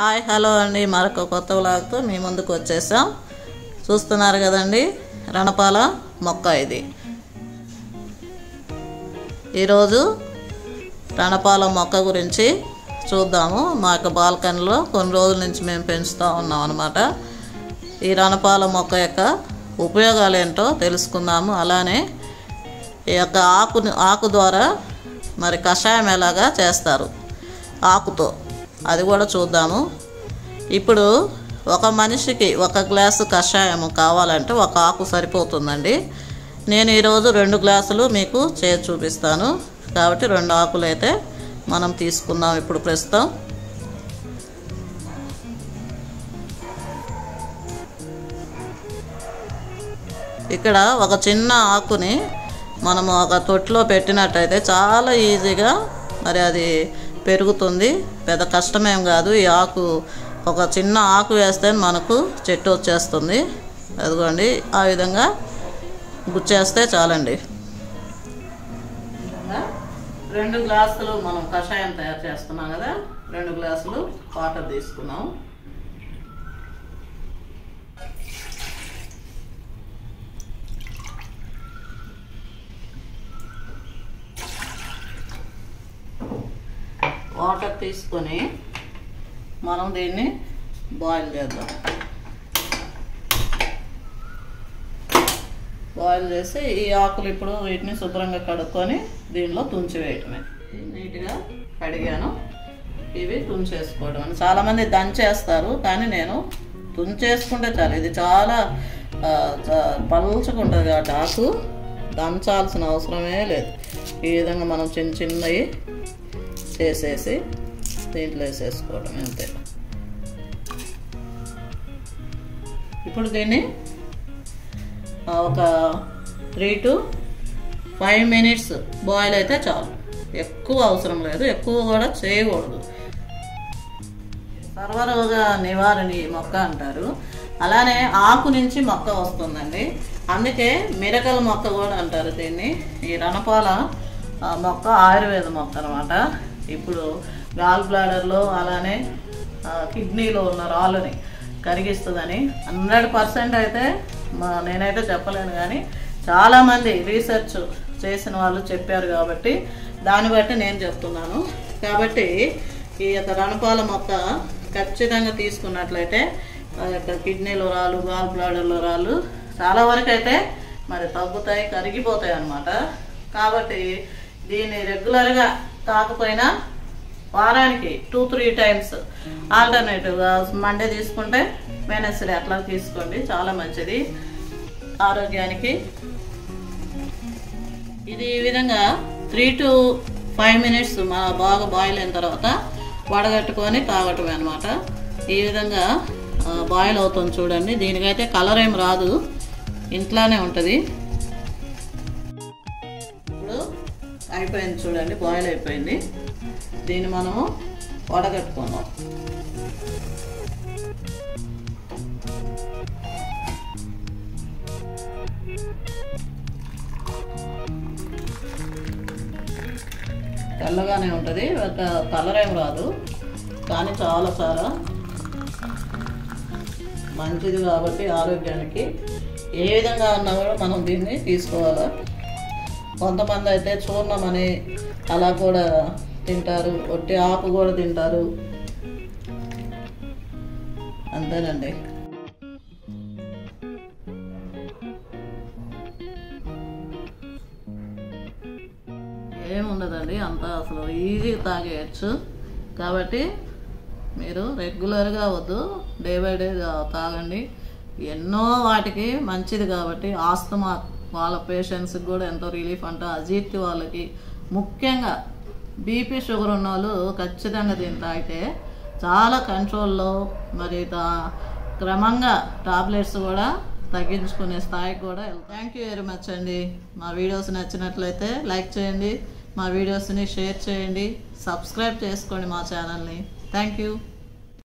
Hi hello అండి, మరొక కొత్త వ్లాగ్తో మీ ముందుకు వచ్చేసాం. చూస్తున్నారు కదండి, రణపాల మొక్క ఇది. ఈరోజు రణపాల మొక్క గురించి చూద్దాము. మా యొక్క బాల్కనీలో కొన్ని రోజుల నుంచి మేము పెంచుతూ ఉన్నాం అన్నమాట. ఈ రణపాల మొక్క యొక్క ఉపయోగాలు ఏంటో తెలుసుకుందాము. అలానే ఈ యొక్క ఆకు ద్వారా మరి కషాయం ఎలాగా చేస్తారు ఆకుతో, అది కూడా చూద్దాము. ఇప్పుడు ఒక మనిషికి 1 గ్లాసు కషాయం కావాలంటే 1 ఆకు సరిపోతుందండి. నేను ఈరోజు 2 గ్లాసులు మీకు చేసి చూపిస్తాను. కాబట్టి 2 ఆకులు అయితే మనం తీసుకుందాం ఇప్పుడు ప్రస్తుతం. ఇక్కడ ఒక చిన్న ఆకుని మనము ఒక తొట్టులో పెట్టినట్టయితే చాలా ఈజీగా మరి అది పెరుగుతుంది. పెద్ద కష్టమేం కాదు. ఈ ఆకు ఒక చిన్న ఆకు వేస్తే మనకు చెట్టు వచ్చేస్తుంది. అదిగోండి, ఆ విధంగా గుచ్చేస్తే చాలండి. 2 గ్లాసులు మనం కషాయం తయారు చేస్తున్నాం కదా, 2 గ్లాసులు వాటర్ తీసుకున్నాం. వాటర్ తీసుకొని మనం దీన్ని బాయిల్ చేద్దాం. బాయిల్ చేసి ఈ ఆకులు ఇప్పుడు వీటిని శుభ్రంగా కడుక్కొని దీనిలో తుంచివేయటమే. నీట్గా కడిగాను. ఇవి తుంచేసుకోవడం అని చాలామంది దంచేస్తారు, కానీ నేను తుంచేసుకుంటే చాలు. ఇది చాలా పలుచుకుంటుంది కాబట్టి ఆకు దంచాల్సిన అవసరమే లేదు. ఈ విధంగా మనం చిన్న చిన్నవి చేసేసి దీంట్లో వేసేసుకోవడం అంతే. ఇప్పుడు దీన్ని ఒక 3 to 5 minutes బాయిల్ అయితే చాలు. ఎక్కువ అవసరం లేదు, ఎక్కువ కూడా చేయకూడదు. సర్వరోగ నివారణి మొక్క అంటారు. అలానే ఆకు నుంచి మొక్క వస్తుందండి, అందుకే మిరకల మొక్క కూడా అంటారు దీన్ని. ఈ రణపాల మొక్క ఆయుర్వేద మొక్క అనమాట. ఇప్పుడు గాల్బ్లాడర్లో అలానే కిడ్నీలో ఉన్న రాళ్ళని కరిగిస్తుందని 100% అయితే నేనైతే చెప్పలేను, కానీ చాలామంది రీసెర్చ్ చేసిన వాళ్ళు చెప్పారు కాబట్టి దాన్ని బట్టి నేను చెప్తున్నాను. కాబట్టి ఈ యొక్క రణపాల మొక్క ఖచ్చితంగా తీసుకున్నట్లయితే ఆ యొక్క కిడ్నీలో రాళ్ళు, గాల్ బ్లాడర్లో రాళ్ళు చాలా వరకు అయితే మరి తగ్గుతాయి, కరిగిపోతాయి అన్నమాట. కాబట్టి దీన్ని రెగ్యులర్గా కాకపోయినా వారానికి 2-3 టైమ్స్ ఆల్టర్నేటివ్గా మండే తీసుకుంటే వెనస్డే అట్లా తీసుకోండి, చాలా మంచిది ఆరోగ్యానికి. ఇది ఈ విధంగా 3 to 5 minutes బాగా బాయిల్ అయిన తర్వాత వడగట్టుకొని తాగటమే అనమాట. ఈ విధంగా బాయిల్ అవుతుంది చూడండి. దీనికైతే కలర్ ఏం రాదు, ఇంట్లోనే ఉంటుంది. ఇప్పుడు అయిపోయింది చూడండి, బాయిల్ అయిపోయింది. దీన్ని మనము వడగట్టుకుందాం. తెల్లగానే ఉంటుంది, ఒక కలర్ ఏం రాదు, కానీ చాలా మంచిది కాబట్టి ఆరోగ్యానికి ఏ విధంగా ఉన్నా కూడా మనం దీన్ని తీసుకోవాలి. కొంతమంది అయితే చూర్ణం అని అలా కూడా తింటారు, ఒట్టి ఆకు కూడా తింటారు, అంతేనండి. ఏముండదండి, అంతా అసలు ఈజీగా తాగేయచ్చు. కాబట్టి మీరు రెగ్యులర్గా వద్దు, డే బై డే తాగండి. ఎన్నో వాటికి మంచిది కాబట్టి ఆస్తమా వాళ్ళ పేషెంట్స్కి కూడా ఎంతో రిలీఫ్ అంట. అజీర్తి వాళ్ళకి, ముఖ్యంగా బీపీ షుగర్ ఉన్న వాళ్ళు ఖచ్చితంగా దీన్ని తాగితే చాలా కంట్రోల్లో, మరి క్రమంగా టాబ్లెట్స్ కూడా తగ్గించుకునే స్థాయికి కూడా. థ్యాంక్ యూ వెరీ మచ్ అండి. మా వీడియోస్ నచ్చినట్లయితే లైక్ చేయండి, మా వీడియోస్ని షేర్ చేయండి, సబ్స్క్రైబ్ చేసుకోండి మా ఛానల్ని. Thank you.